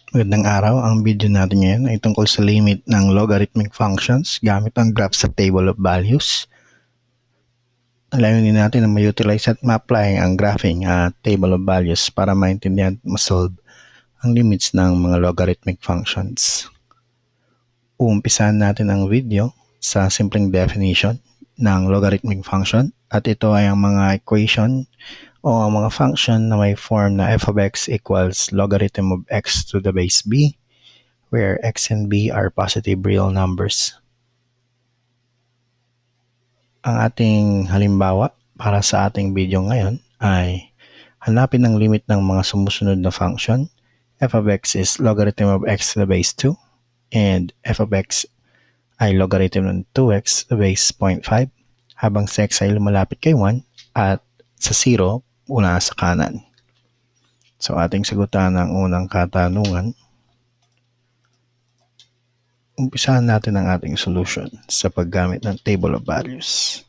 Magandang araw. Ang video natin ngayon ay tungkol sa limit ng logarithmic functions gamit ang graph sa table of values. Ang layunin natin na ma-utilize at ma-apply ang graphing at table of values para maintindihan at ma-solve ang limits ng mga logarithmic functions. Uumpisahan natin ang video sa simpleng definition ng logarithmic function at ito ay ang mga equation o ang mga function na may form na f of x equals logarithm of x to the base b, where x and b are positive real numbers. Ang ating halimbawa para sa ating video ngayon ay hanapin ang limit ng mga sumusunod na function. F of x is logarithm of x to the base 2 and f of x ay logarithm ng 2x to the base 0.5 habang sa x ay lumalapit kay 1 at sa 0 una sa kanan. So ating sagutan ang unang katanungan. Umpisahan natin ang ating solution sa paggamit ng table of values.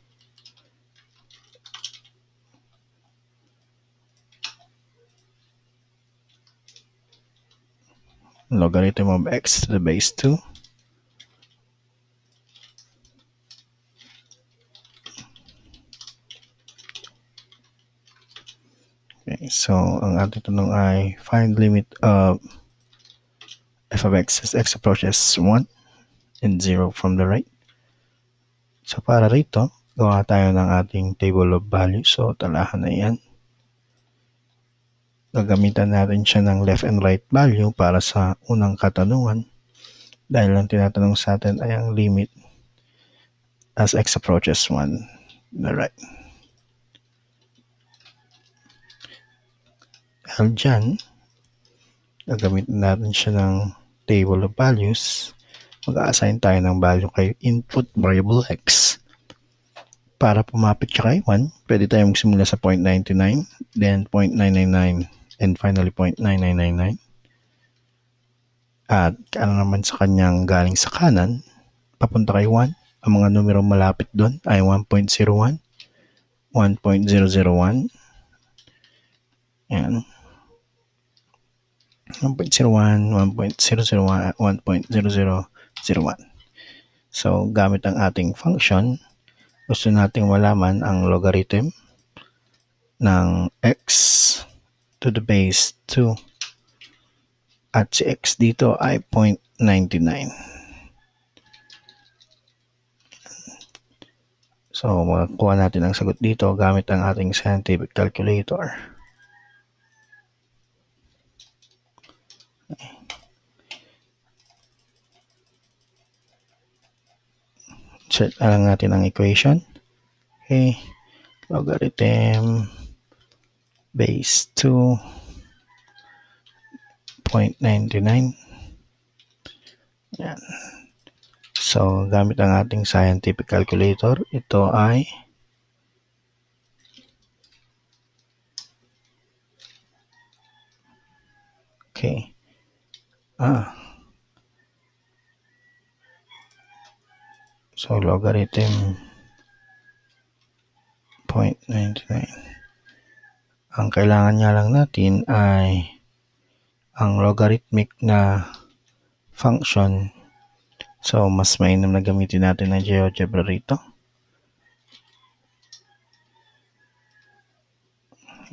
Logarithm of x to the base 2 Okay, so ang ating tanong ay find limit of f of x as x approaches 1 and 0 from the right. So para rito, gawa tayo ng ating table of values. So talahan na yan. Gagamitan natin siya ng left and right value para sa unang katanungan dahil ang tinatanong sa atin ay ang limit as x approaches 1 the right. Dahil dyan, gagamitin natin siya ng table of values. Mag-a-assign tayo ng value kay input variable x. Para pumapit siya kay 1, pwede tayong magsimula sa 0.99, then 0.999, and finally 0.9999. At ano naman sa kanyang galing sa kanan, papunta kay 1, ang mga numero malapit doon ay 1.01, 1.001, yan, 1.01, 1.001, 1.0001. So, gamit ang ating function, gusto nating malaman ang logarithm ng x to the base 2 at si x dito ay 0.99. So, makuha natin ang sagot dito gamit ang ating scientific calculator. Set na lang natin ang equation. Okay. Logarithm base 2 0.99. Yan. So, gamit ang ating scientific calculator, ito ay okay. So, logarithm 0.99. Ang kailangan niya lang natin ay ang logarithmic na function. So, mas mainam na gamitin natin ang GeoGebra rito.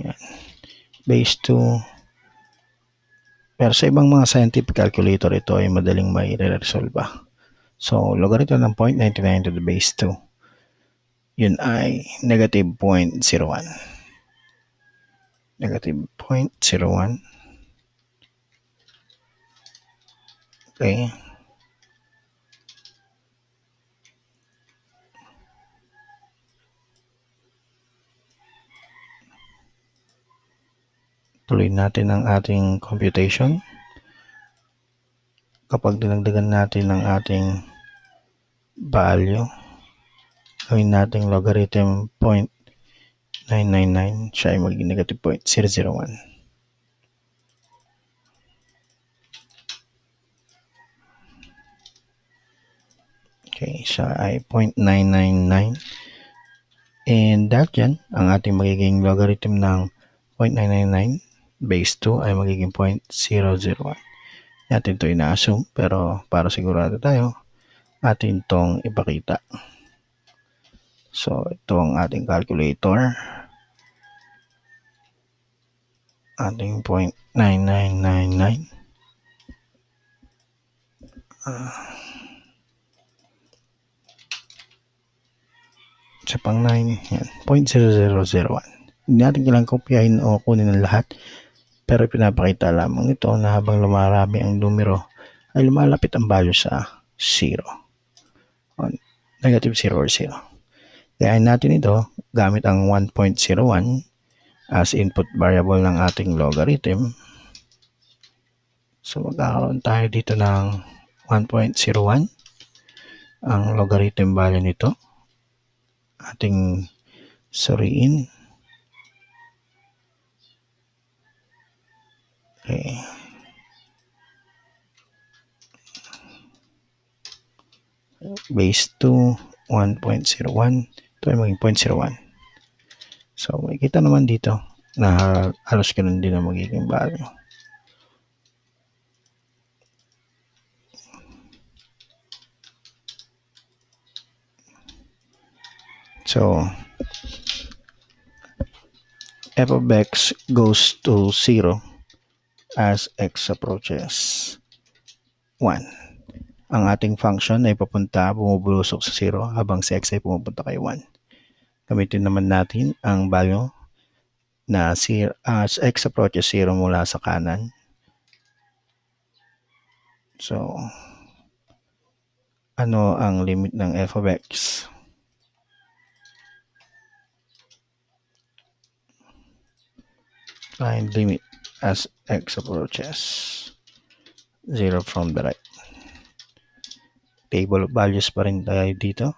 Yan. Base 2. Pero sa ibang mga scientific calculator, ito ay madaling mai-resolve. So, logarithm ng 0.99 to the base 2. Yun ay negative 0.01. Negative 0.01. Okay. Tuloy natin ang ating computation. Kapag dinagdagan natin ang ating value, gawin natin logarithm 0.999, siya ay magiging negative 0.001. Okay, siya ay 0.999. And dahil dyan, ang ating magiging logarithm ng 0.999 base 2 ay magiging 0.001. Natin ito ina-assume, pero para sigurado tayo, atin itong ipakita. So, ito ang ating calculator. Ating 0.9999. Sa pang 9, yan, 0.0001. Hindi natin kailangang kopyahin o kunin ang lahat, pero pinapakita lamang ito na habang lumarami ang numero, ay lumalapit ang value sa 0. O negative 0 or 0. Gayahin natin ito gamit ang 1.01 as input variable ng ating logarithm. So magkakaroon tayo dito ng 1.01 ang logarithm value nito. Ating suriin. Okay. Base 2, 1.01. Ito ay maging 0.01. So makikita naman dito na halos ganun din ang magiging value. So f of x goes to 0 as x approaches 1. Ang ating function ay bumubulusok sa 0 habang si x ay pumupunta kay 1. Gamitin naman natin ang value na as x approaches 0 mula sa kanan. So, ano ang limit ng f of x? Find limit as x approaches 0 from the right. Table of values pa rin tayo dito.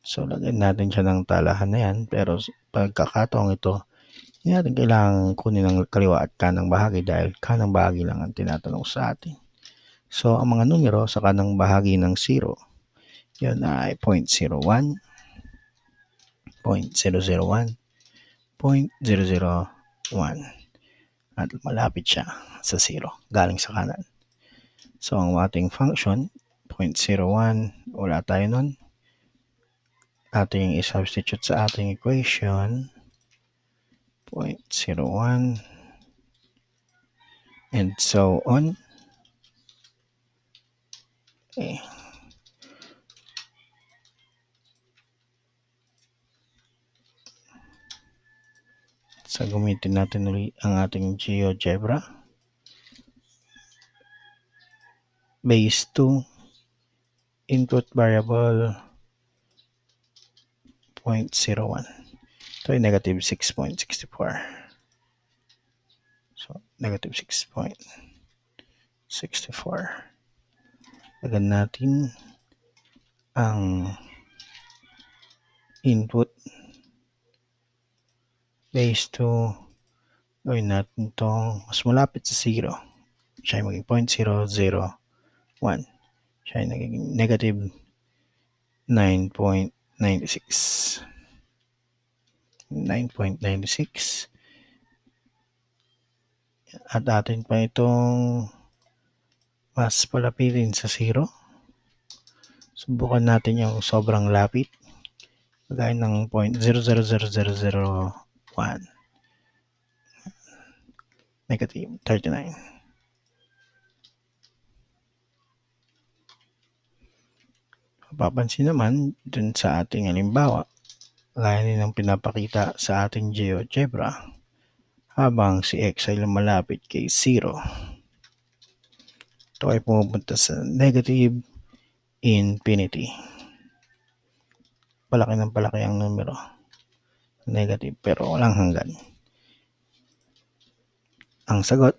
So, lagyan natin siya ng talahan na yan. Pero pagkakataong ito, hindi natin kailangan kunin ng kaliwa at kanang bahagi dahil kanang bahagi lang ang tinatanong sa atin. So, ang mga numero sa kanang bahagi ng 0, yun ay 0.01, 0.001, 0.001. At malapit siya sa 0, galing sa kanan. So, ang ating function, 0.01, wala tayo nun. Ating i-substitute sa ating equation, 0.01, and so on. Okay. So, gamitin natin ulit ang ating GeoGebra. Base 2, input variable 0.01. Ito ay negative 6.64. So, negative 6.64. Lagyan natin ang input base 2. Gawin natin itong mas malapit sa 0. Siya ay maging 0.001. Siya ay naging negative 9.96. 9.96. At atin pa itong mas palapitin sa 0. Subukan natin yung sobrang lapit. Kagaya ng 0.000001. Negative 39. Papansin naman dun sa ating halimbawa, gaya din ng pinapakita sa ating GeoGebra, habang si x ay lumalapit kay 0, ito ay pumupunta sa negative infinity. Palaki ng palaki ang numero. Negative pero walang hanggan. Ang sagot,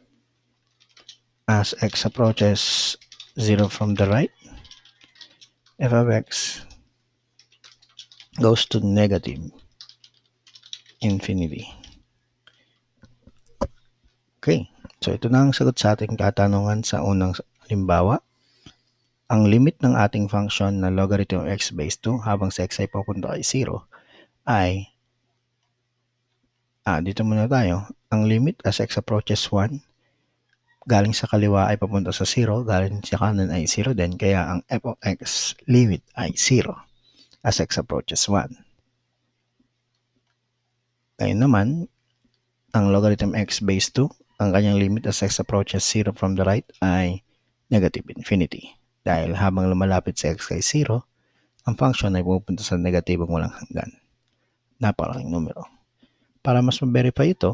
as x approaches 0 from the right, f of x goes to negative infinity. Okay, so ito na ang sagot sa ating katanungan sa unang halimbawa. Ang limit ng ating function na logarithm of x base 2 habang sa x ay papunta kay 0 ay, dito muna tayo, ang limit as x approaches 1 galing sa kaliwa ay papunta sa 0, galing sa kanan ay 0 din, kaya ang f of x limit ay 0 as x approaches 1. Ngayon naman, ang logarithm x base 2, ang kanyang limit as x approaches 0 from the right ay negative infinity. Dahil habang lumalapit sa x kay 0, ang function ay pupunta sa negatibong walang hanggan. Napakalaking numero. Para mas ma-verify ito,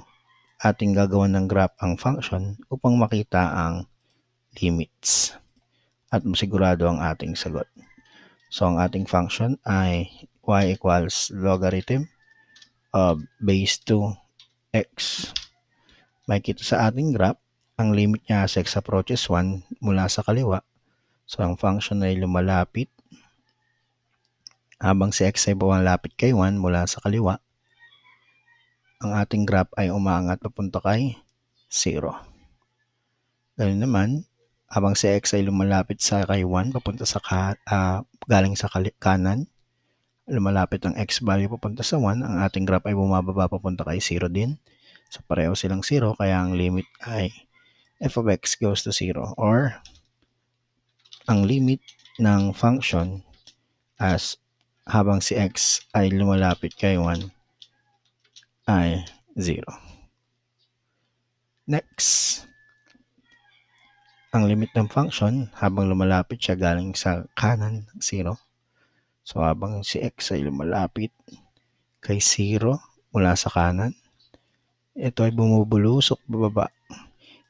ating gagawan ng graph ang function upang makita ang limits at masigurado ang ating sagot. So, ang ating function ay y equals logarithm of base 2x. Makikita sa ating graph, ang limit niya as x approaches 1 mula sa kaliwa. So, ang function ay lumalapit habang si x ay bumalapit kay 1 mula sa kaliwa. Ang ating graph ay umaangat papunta kay 0. Ganun naman, habang si x ay lumalapit sa kay 1 papunta sa galing sa kanan, lumalapit ang x value papunta sa 1, ang ating graph ay bumababa papunta kay 0 din. So pareho silang 0, kaya ang limit ay f of x goes to 0, or ang limit ng function as habang si x ay lumalapit kay 1 ay 0. Next, ang limit ng function habang lumalapit siya galing sa kanan, 0. So habang si x ay lumalapit kay 0 mula sa kanan, ito ay bumubulusok pababa.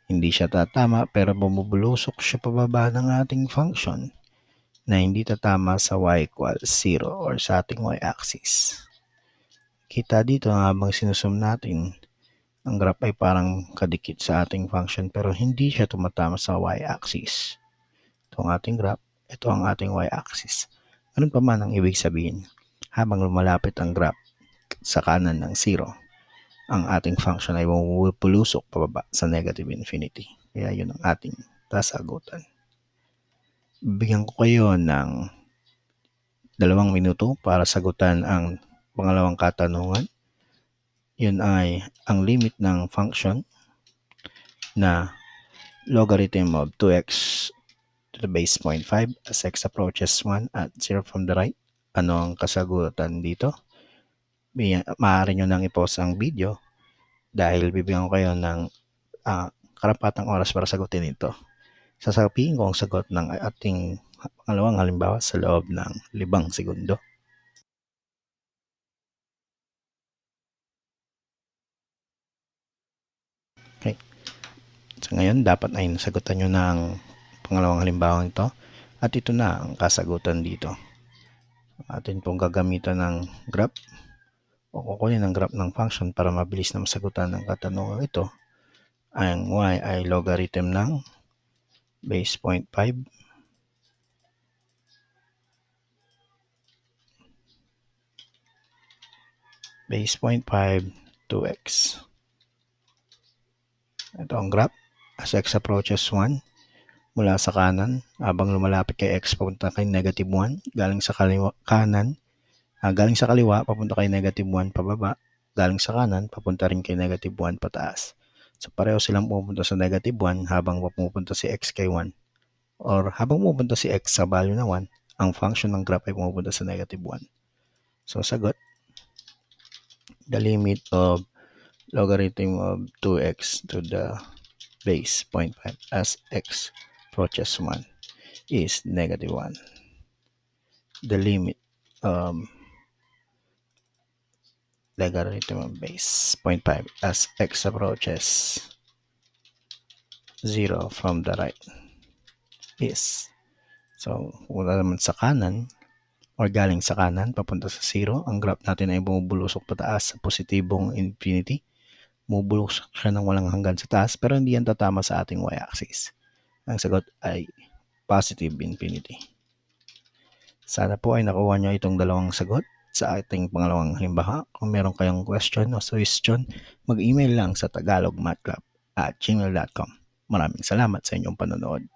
Hindi siya tatama pero bumubulusok siya pababa ng ating function na hindi tatama sa y equals 0 or sa ating y-axis. Kita dito habang sinusum natin, ang graph ay parang kadikit sa ating function pero hindi siya tumatama sa y-axis. Ito ang ating graph, ito ang ating y-axis. Ganun pa man ang ibig sabihin, habang lumalapit ang graph sa kanan ng 0, ang ating function ay bumubulusok pababa sa negative infinity. Kaya yun ang ating kasagutan. Bigyan ko kayo ng 2 minuto para sagutan ang pangalawang katanungan. Yun ay ang limit ng function na logarithm of 2x to the base 0.5 as x approaches 1 at 0 from the right. Ano ang kasagutan dito? Maaari nyo nang i-pause ang video dahil bibigyan ko kayo ng karapatang oras para sagutin ito. Sasabihin ko ang sagot ng ating pangalawang halimbawa sa loob ng 5 segundo. Okay. So ngayon, dapat ay nasagutan nyo na ang pangalawang halimbawa ito. At ito na ang kasagutan dito. Atin pong gagamitan ng graph o kukunin ang graph ng function para mabilis na masagutan ng katanungan ito. Ang y ay logarithm ng base 0.5 base 0.5 2x. Ito ang graph as x approaches 1 mula sa kanan habang lumalapit kay x papunta kay negative 1, galing sa galing sa kaliwa papunta kay negative 1 pababa, galing sa kanan papunta rin kay negative 1 pataas. So pareho silang pupunta sa negative 1 habang pupunta si x kay 1, or habang pupunta si x sa value na 1, ang function ng graph ay pupunta sa negative 1. So sagot, the limit of logarithm of 2x to the base 0.5 as x approaches 1 is negative 1. The limit logarithm of base 0.5 as x approaches 0 from the right is, so wala naman sa kanan or galing sa kanan papunta sa 0, ang graph natin ay bumubulusok pataas sa positibong infinity. Bumubulusok siya ng walang hanggan sa taas pero hindi yan tatama sa ating y-axis. Ang sagot ay positive infinity. Sana po ay nakuha nyo itong 2 sagot sa ating pangalawang halimbawa. Kung meron kayong question o suggestion, mag-email lang sa tagalogmathclub@gmail.com. Maraming salamat sa inyong panonood.